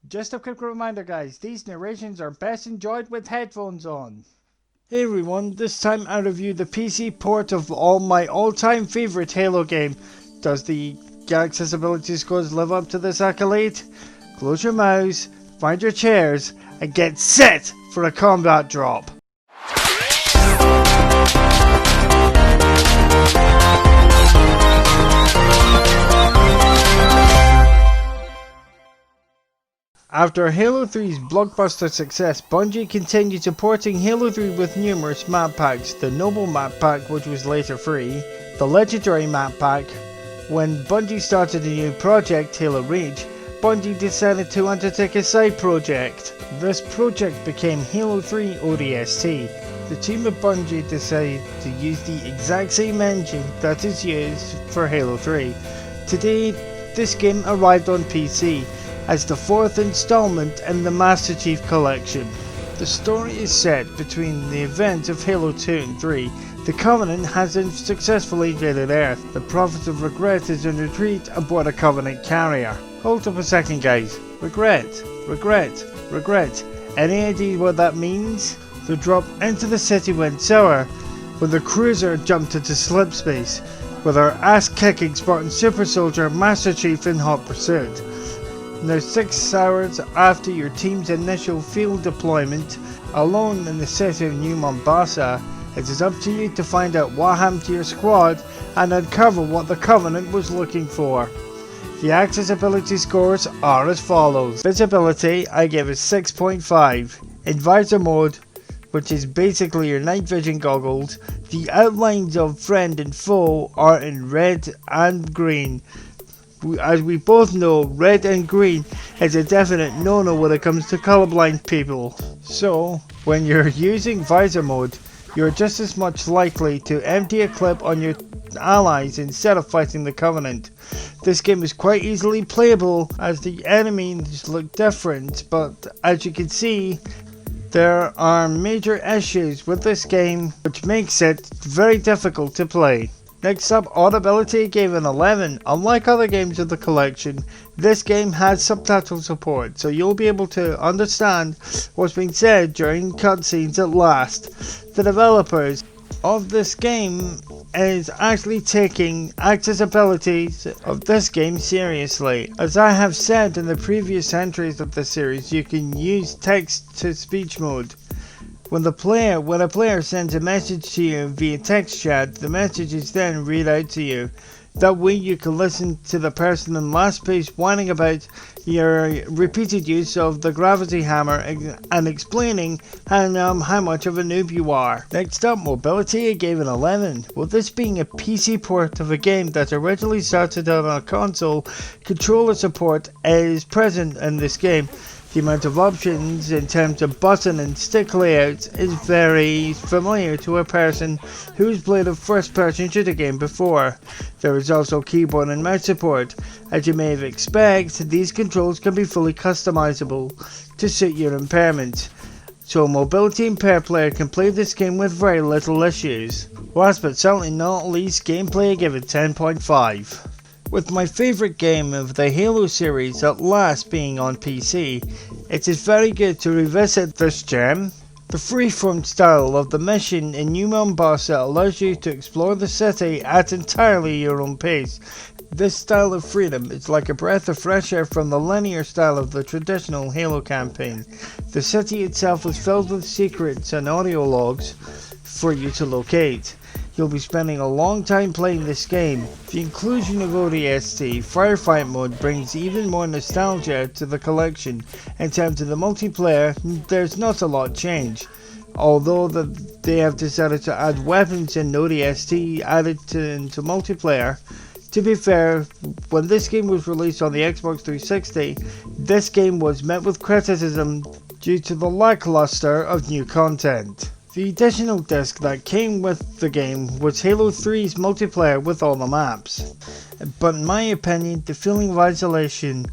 Just a quick reminder guys, these narrations are best enjoyed with headphones on. Hey everyone, this time I review the PC port of my all-time favourite Halo game. Does the accessibility scores live up to this accolade? Close your mouths, find your chairs, and get set for a combat drop. After Halo 3's blockbuster success, Bungie continued supporting Halo 3 with numerous map packs. The Noble map pack, which was later free, the Legendary map pack. When Bungie started a new project, Halo Reach, Bungie decided to undertake a side project. This project became Halo 3 ODST. The team at Bungie decided to use the exact same engine that is used for Halo 3. Today, this game arrived on PC as the fourth installment in the Master Cheif Collection. The story is set between the events of Halo 2 and 3. The Covenant has successfully invaded Earth. The Prophet of Regret is in retreat aboard a Covenant carrier. Hold up a second guys. Regret. Any idea what that means? The drop into the city went sour when the cruiser jumped into slipspace with our ass-kicking Spartan super soldier Master Cheif in hot pursuit. Now 6 hours after your team's initial field deployment, alone in the city of New Mombasa, it is up to you to find out what happened to your squad and uncover what the Covenant was looking for. The accessibility scores are as follows. Visibility, I give it 6.5. In visor mode, which is basically your night vision goggles, the outlines of friend and foe are in red and green. As we both know, red and green is a definite no-no when it comes to colorblind people. So, when you're using visor mode, you're just as much likely to empty a clip on your allies instead of fighting the Covenant. This game is quite easily playable as the enemies look different, but as you can see, there are major issues with this game which makes it very difficult to play. Next up, audibility gave an 11. Unlike other games of the collection, this game has subtitle support, so you'll be able to understand what's being said during cutscenes at last. The developers of this game is actually taking accessibility of this game seriously. As I have said in the previous entries of the series, you can use text-to-speech mode. When a player sends a message to you via text chat, the message is then read out to you. That way you can listen to the person in last place whining about your repeated use of the gravity hammer and explaining how much of a noob you are. Next up, mobility, I gave an 11. With this being a PC port of a game that originally started out on a console, controller support is present in this game. The amount of options in terms of button and stick layouts is very familiar to a person who's played a first-person shooter game before. There is also keyboard and mouse support. As you may have expected, these controls can be fully customizable to suit your impairments, so a mobility impaired player can play this game with very little issues. Last but certainly not least, gameplay, I give it 10.5. With my favourite game of the Halo series at last being on PC, it is very good to revisit this gem. The freeform style of the mission in New Mombasa allows you to explore the city at entirely your own pace. This style of freedom is like a breath of fresh air from the linear style of the traditional Halo campaign. The city itself is filled with secrets and audio logs for you to locate. You'll be spending a long time playing this game. The inclusion of ODST Firefight mode brings even more nostalgia to the collection. In terms of the multiplayer, there's not a lot change. Although they have decided to add weapons and ODST added into multiplayer. To be fair, when this game was released on the Xbox 360, this game was met with criticism due to the lackluster of new content. The additional disc that came with the game was Halo 3's multiplayer with all the maps. But in my opinion, the feeling of isolation,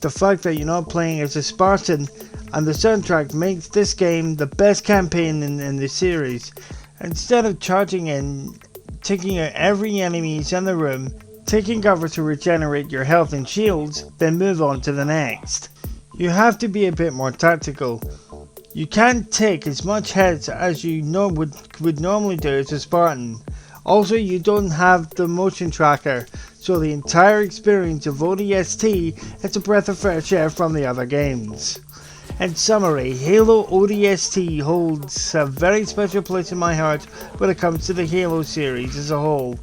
the fact that you're not playing as a Spartan, and the soundtrack makes this game the best campaign in the series. Instead of charging in, taking out every enemy in the room, taking cover to regenerate your health and shields, then move on to the next. You have to be a bit more tactical. You can't take as much hits as you would normally do as a Spartan. Also, you don't have the motion tracker, so the entire experience of ODST is a breath of fresh air from the other games. In summary, Halo ODST holds a very special place in my heart when it comes to the Halo series as a whole.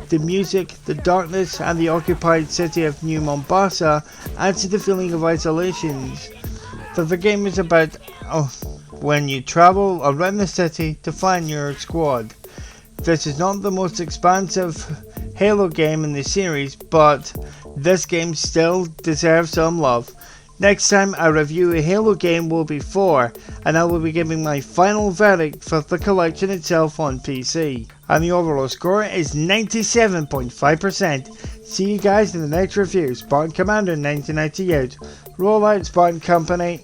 The music, the darkness, and the occupied city of New Mombasa adds to the feeling of isolation that the game is about when you travel around the city to find your squad. This is not the most expansive Halo game in the series, but this game still deserves some love. Next time I review a Halo game will be 4, and I will be giving my final verdict for the collection itself on PC. And the overall score is 97.5%. See you guys in the next review. Spartan Commander 1990 out. Roll out, Spartan Company.